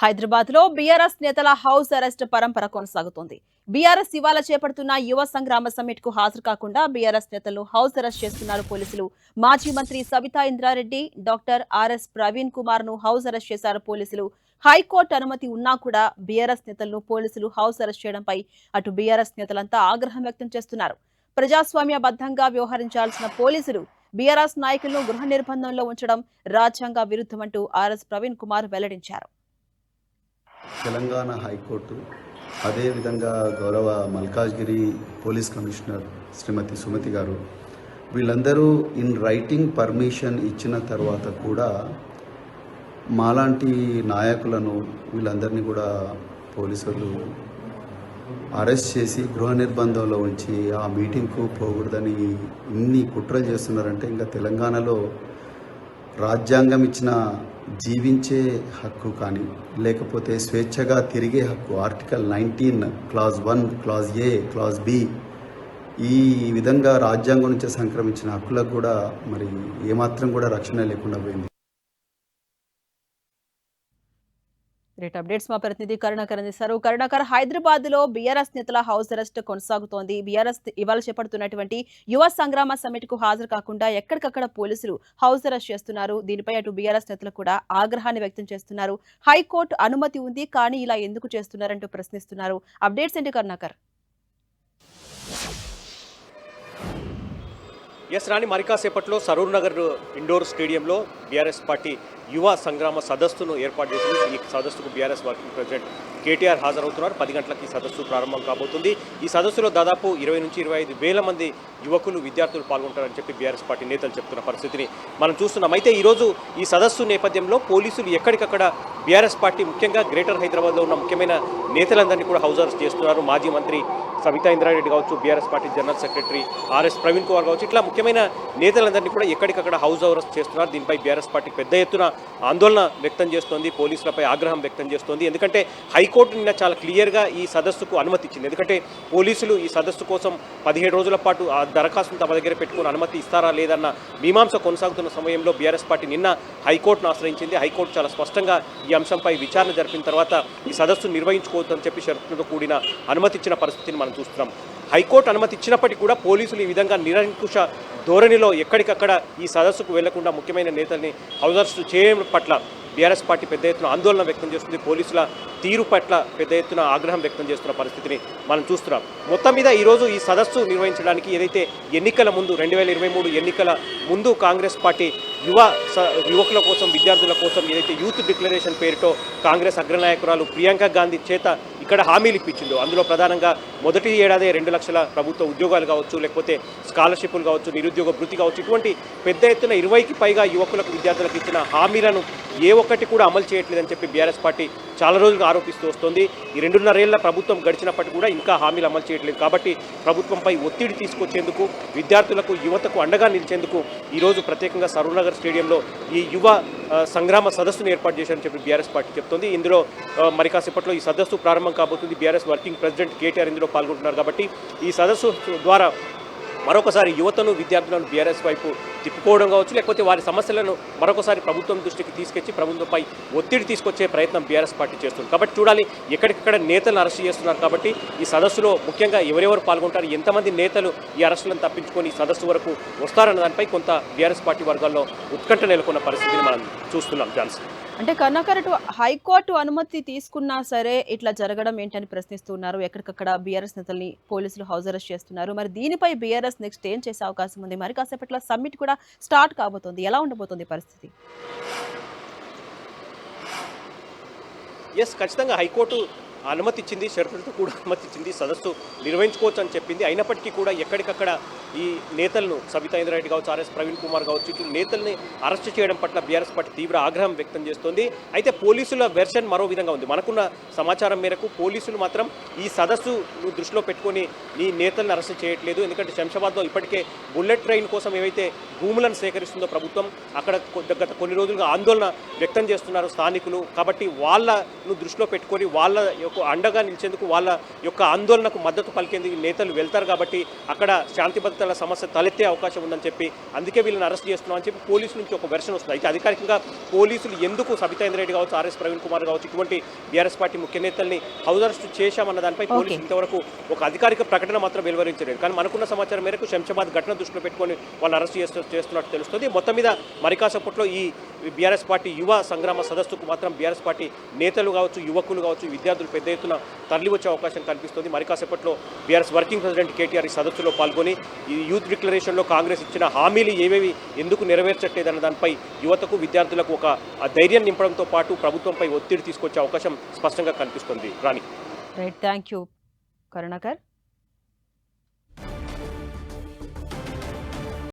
హైదరాబాద్ లో బీఆర్ఎస్ నేతల house arrest పరంపర కొనసాగుతోంది. బీఆర్ఎస్ ఇవాళ చేపడుతున్న యువ సంగ్రామ సమ్మిట్ కు హాజరు కాకుండా బీఆర్ఎస్ నేతలు హౌస్ అరెస్ట్ చేస్తున్నారు పోలీసులు. మాజీ మంత్రి సబితా ఇంద్రారెడ్డి, డాక్టర్ ఆర్ఎస్ ప్రవీణ్ కుమార్ ను హౌస్ అరెస్ట్ చేశారు పోలీసులు. హైకోర్టు అనుమతి ఉన్నా కూడా బీఆర్ఎస్ నేతలను పోలీసులు హౌస్ అరెస్ట్ చేయడంపై అటు బీఆర్ఎస్ నేతలంతా ఆగ్రహం వ్యక్తం చేస్తున్నారు. ప్రజాస్వామ్యబద్ధంగా వ్యవహరించాల్సిన పోలీసులు బీఆర్ఎస్ నాయకులను గృహ నిర్బంధంలో ఉంచడం రాజ్యాంగ విరుద్ధమంటూ ఆర్ఎస్ ప్రవీణ్ కుమార్ వెల్లడించారు. తెలంగాణ హైకోర్టు అదేవిధంగా గౌరవ మల్కాజ్గిరి పోలీస్ కమిషనర్ శ్రీమతి సుమతి గారు వీళ్ళందరూ ఇన్ రైటింగ్ పర్మిషన్ ఇచ్చిన తర్వాత కూడా మాలాంటి నాయకులను వీళ్ళందరినీ కూడా పోలీసులు అరెస్ట్ చేసి గృహ నిర్బంధంలో ఉంచి ఆ మీటింగ్కు పోకూడదని ఇన్ని కుట్రలు చేస్తున్నారంటే ఇంకా తెలంగాణలో రాజ్యాంగం ఇచ్చిన జీవించే హక్కు కానీ లేకపోతే స్వేచ్ఛగా తిరిగే హక్కు article 19 clause 1 clause A clause B ఈ విధంగా రాజ్యాంగం నుంచి సంక్రమించిన హక్కులకు కూడా మరి ఏమాత్రం కూడా రక్షణ లేకుండా పోయింది. రేట్ అప్డేట్స్ మా ప్రతినిధి కరుణాకర్ అందిస్తారు. కరుణాకర్, హైదరాబాద్ లో బీఆర్ఎస్ నేతల హౌస్ అరెస్ట్ కొనసాగుతోంది. బీఆర్ఎస్ ఇవాళ చేపడుతున్నటువంటి యువ సంగ్రామ సమిట్ కు హాజరు కాకుండా ఎక్కడికక్కడ పోలీసులు హౌస్ అరెస్ట్ చేస్తున్నారు. దీనిపై అటు బీఆర్ఎస్ నేతలు కూడా ఆగ్రహాన్ని వ్యక్తం చేస్తున్నారు. హైకోర్టు అనుమతి ఉంది, కానీ ఇలా ఎందుకు చేస్తున్నారంటూ ప్రశ్నిస్తున్నారు. అప్డేట్స్ ఏంటి కరుణాకర్? ఎస్ రాణి, మరి కాసేపట్లో సరూర్ నగర్ ఇండోర్ స్టేడియంలో బీఆర్ఎస్ పార్టీ యువ సంగ్రామ సదస్సును ఏర్పాటు చేసింది. ఈ సదస్సుకు బీఆర్ఎస్ వర్కింగ్ ప్రెసిడెంట్ కేటీఆర్ హాజరవుతున్నారు. 10 గంటలకు ఈ సదస్సు ప్రారంభం కాబోతుంది. ఈ సదస్సులో దాదాపు 20 నుంచి 25 వేల మంది యువకులు, విద్యార్థులు పాల్గొంటారని చెప్పి బీఆర్ఎస్ పార్టీ నేతలు చెప్తున్న పరిస్థితిని మనం చూస్తున్నాం. అయితే ఈరోజు ఈ సదస్సు నేపథ్యంలో పోలీసులు ఎక్కడికక్కడ బీఆర్ఎస్ పార్టీ ముఖ్యంగా గ్రేటర్ హైదరాబాద్లో ఉన్న ముఖ్యమైన నేతలందరినీ కూడా హౌస్ అరెస్ట్ చేస్తున్నారు. మాజీ మంత్రి సబితా ఇంద్రారెడ్డి కావచ్చు, BRS party general secretary RS Praveen Kumar కావచ్చు, ఇట్లా ముఖ్యమైన నేతలందరినీ కూడా ఎక్కడికక్కడ హౌస్ అరెస్ట్ చేస్తున్నారు. దీనిపై బీఆర్ఎస్ పార్టీ పెద్ద ఎత్తున ఆందోళన వ్యక్తం చేస్తోంది, పోలీసులపై ఆగ్రహం వ్యక్తం చేస్తోంది. ఎందుకంటే హైకోర్టు నిన్న చాలా క్లియర్గా ఈ సదస్సుకు అనుమతి ఇచ్చింది. ఎందుకంటే పోలీసులు ఈ సదస్సు కోసం 17 రోజుల పాటు ఆ దరఖాస్తును తమ దగ్గర పెట్టుకుని అనుమతి ఇస్తారా లేదన్న మీమాంస కొనసాగుతున్న సమయంలో బీఆర్ఎస్ పార్టీ నిన్న హైకోర్టును ఆశ్రయించింది. హైకోర్టు చాలా స్పష్టంగా ఈ అంశంపై విచారణ జరిపిన తర్వాత ఈ సదస్సు నిర్వహించుకోవద్దని చెప్పి షరతులతో కూడిన అనుమతి ఇచ్చిన పరిస్థితిని మనం చూస్తున్నాం. హైకోర్టు అనుమతి ఇచ్చినప్పటికీ కూడా పోలీసులు ఈ విధంగా నిరంకుశ ధోరణిలో ఎక్కడికక్కడ ఈ సదస్సుకు వెళ్లకుండా ముఖ్యమైన నేతల్ని హౌస్ అరెస్ట్ చేయడం పట్ల బీఆర్ఎస్ పార్టీ పెద్ద ఎత్తున ఆందోళన వ్యక్తం చేస్తుంది. పోలీసుల తీరు పట్ల పెద్ద ఎత్తున ఆగ్రహం వ్యక్తం చేస్తున్న పరిస్థితిని మనం చూస్తున్నాం. మొత్తం మీద ఈరోజు ఈ సదస్సు నిర్వహించడానికి ఏదైతే ఎన్నికల ముందు 2023 ఎన్నికల ముందు కాంగ్రెస్ పార్టీ యువకుల కోసం, విద్యార్థుల కోసం ఏదైతే యూత్ డిక్లరేషన్ పేరుతో కాంగ్రెస్ అగ్రనాయకురాలు ప్రియాంక గాంధీ చేత ఇక్కడ హామీలు ఇప్పించిందో అందులో ప్రధానంగా మొదటి ఏడాది 2 లక్షల ప్రభుత్వ ఉద్యోగాలు కావచ్చు, లేకపోతే స్కాలర్షిప్లు కావచ్చు, నిరుద్యోగ భృతి కావచ్చు, ఇటువంటి పెద్ద ఎత్తున 20కి పైగా యువకులకు, విద్యార్థులకు ఇచ్చిన హామీలను ఏ ఒక్కటి కూడా అమలు చేయట్లేదని చెప్పి బీఆర్ఎస్ పార్టీ చాలా రోజులుగా ఆరోపిస్తూ వస్తుంది. ఈ 2.5 ఏళ్ల ప్రభుత్వం గడిచినప్పటికీ కూడా ఇంకా హామీలు అమలు చేయట్లేదు. కాబట్టి ప్రభుత్వంపై ఒత్తిడి తీసుకొచ్చేందుకు, విద్యార్థులకు, యువతకు అండగా నిలిచేందుకు ఈరోజు ప్రత్యేకంగా సరూర్ నగర్ స్టేడియంలో ఈ యువ సంగ్రామ సదస్సును ఏర్పాటు చేశారని చెప్పి బీఆర్ఎస్ పార్టీ చెప్తోంది. ఇందులో మరి కాసేపట్లో ఈ సదస్సు ప్రారంభం కాబోతుంది. బీఆర్ఎస్ వర్కింగ్ ప్రెసిడెంట్ కేటీఆర్ ఇందులో పాల్గొంటున్నారు. కాబట్టి ఈ సదస్సు ద్వారా మరొకసారి యువతను, విద్యార్థులను బీఆర్ఎస్ వైపు తిప్పుకోవడం కావచ్చు, లేకపోతే వారి సమస్యలను మరొకసారి ప్రభుత్వం దృష్టికి తీసుకొచ్చి ప్రభుత్వంపై ఒత్తిడి తీసుకొచ్చే ప్రయత్నం బీఆర్ఎస్ పార్టీ చేస్తుంది. కాబట్టి చూడాలి, ఎక్కడికక్కడ నేతలను అరెస్ట్ చేస్తున్నారు. కాబట్టి ఈ సదస్సులో ముఖ్యంగా ఎవరెవరు పాల్గొంటారు, ఎంతమంది నేతలు ఈ అరెస్టులను తప్పించుకొని ఈ సదస్సు వరకు వస్తారన్న దానిపై కొంత బీఆర్ఎస్ పార్టీ వర్గాల్లో ఉత్కంఠ నెలకొన్న పరిస్థితిని మనం చూస్తున్నాం. జాన్సన్, అంటే కరుణాకర్, హైకోర్టు అనుమతి తీసుకున్నా సరే ఇట్లా జరగడం ఏంటని ప్రశ్నిస్తున్నారు. ఎక్కడికక్కడ బీఆర్ఎస్ నేతల్ని పోలీసులు హౌస్ అరెస్ట్ చేస్తున్నారు. మరి దీనిపై బీఆర్ఎస్ నెక్స్ట్ ఏం చేసే అవకాశం ఉంది? మరి కాసేపట్లో సమ్మిట్ కూడా స్టార్ట్ కాబోతుంది. ఎలా ఉండబోతుంది పరిస్థితి? ఎస్, ఖచ్చితంగా హైకోర్టు అనుమతి ఇచ్చింది, షరతులతో కూడా అనుమతి ఇచ్చింది, సదస్సు నిర్వహించుకోవచ్చు అని చెప్పింది. అయినప్పటికీ కూడా ఎక్కడికక్కడ ఈ నేతలను, సబితా ఇంద్రారెడ్డి కావచ్చు, ఆర్ఎస్ ప్రవీణ్ కుమార్ కావచ్చు, ఇట్లా నేతల్ని అరెస్ట్ చేయడం పట్ల బీఆర్ఎస్ పార్టీ తీవ్ర ఆగ్రహం వ్యక్తం చేస్తోంది. అయితే పోలీసుల వెర్షన్ మరో విధంగా ఉంది. మనకున్న సమాచారం మేరకు పోలీసులు మాత్రం ఈ సదస్సును దృష్టిలో పెట్టుకొని ఈ నేతలను అరెస్ట్ చేయట్లేదు. ఎందుకంటే శంషాబాద్లో ఇప్పటికే బుల్లెట్ ట్రైన్ కోసం ఏవైతే భూములను సేకరిస్తుందో ప్రభుత్వం, అక్కడ గత కొన్ని రోజులుగా ఆందోళన వ్యక్తం చేస్తున్నారు స్థానికులు. కాబట్టి వాళ్ళను దృష్టిలో పెట్టుకొని వాళ్ళ యొక్క అండగా నిలిచేందుకు, వాళ్ళ యొక్క ఆందోళనకు మద్దతు పలికేందుకు నేతలు వెళ్తారు. కాబట్టి అక్కడ శాంతి భద్రత నేతల సమస్య తలెత్తే అవకాశం ఉందని చెప్పి అందుకే వీళ్ళని అరెస్ట్ చేస్తున్నాం అని చెప్పి పోలీసుల నుంచి ఒక వెర్షన్ వస్తుంది. అయితే అధికారికంగా పోలీసులు ఎందుకు సబితా రెడ్డి కావచ్చు, ఆర్ఎస్ ప్రవీణ్ కుమార్ కావచ్చు, ఇటువంటి బీఆర్ఎస్ పార్టీ ముఖ్య నేతల్ని హౌస్ అరెస్ట్ చేశామన్న దానిపై పోలీసులు ఇంతవరకు ఒక అధికారిక ప్రకటన మాత్రం వెలువరించలేదు. కానీ మనకున్న సమాచారం మేరకు శంషాబాద్ ఘటన దృష్టిలో పెట్టుకొని వాళ్ళు అరెస్ట్ చేస్తున్నట్టు తెలుస్తుంది. మొత్తం మీద మరి కాసేపట్లో ఈ బీఆర్ఎస్ పార్టీ యువ సంగ్రామ సదస్సుకు మాత్రం బీఆర్ఎస్ పార్టీ నేతలు కావచ్చు, యువకులు కావచ్చు, విద్యార్థులు పెద్ద ఎత్తున తరలి వచ్చే అవకాశం కనిపిస్తుంది. మరి కాసేపట్లో బీఆర్ఎస్ వర్కింగ్ ప్రెసిడెంట్ కేటీఆర్ ఈ సదస్సులో పాల్గొని ఈ యూత్ డిక్లరేషన్లో కాంగ్రెస్ ఇచ్చిన హామీలు ఏవేవి ఎందుకు నెరవేర్చట్లేదన్న దానిపై యువతకు, విద్యార్థులకు ఒక ధైర్యం నింపడంతో పాటు ప్రభుత్వంపై ఒత్తిడి తీసుకొచ్చే అవకాశం స్పష్టంగా కనిపిస్తుంది. రాణి, రైట్, థ్యాంక్ యూ కరుణాకర్.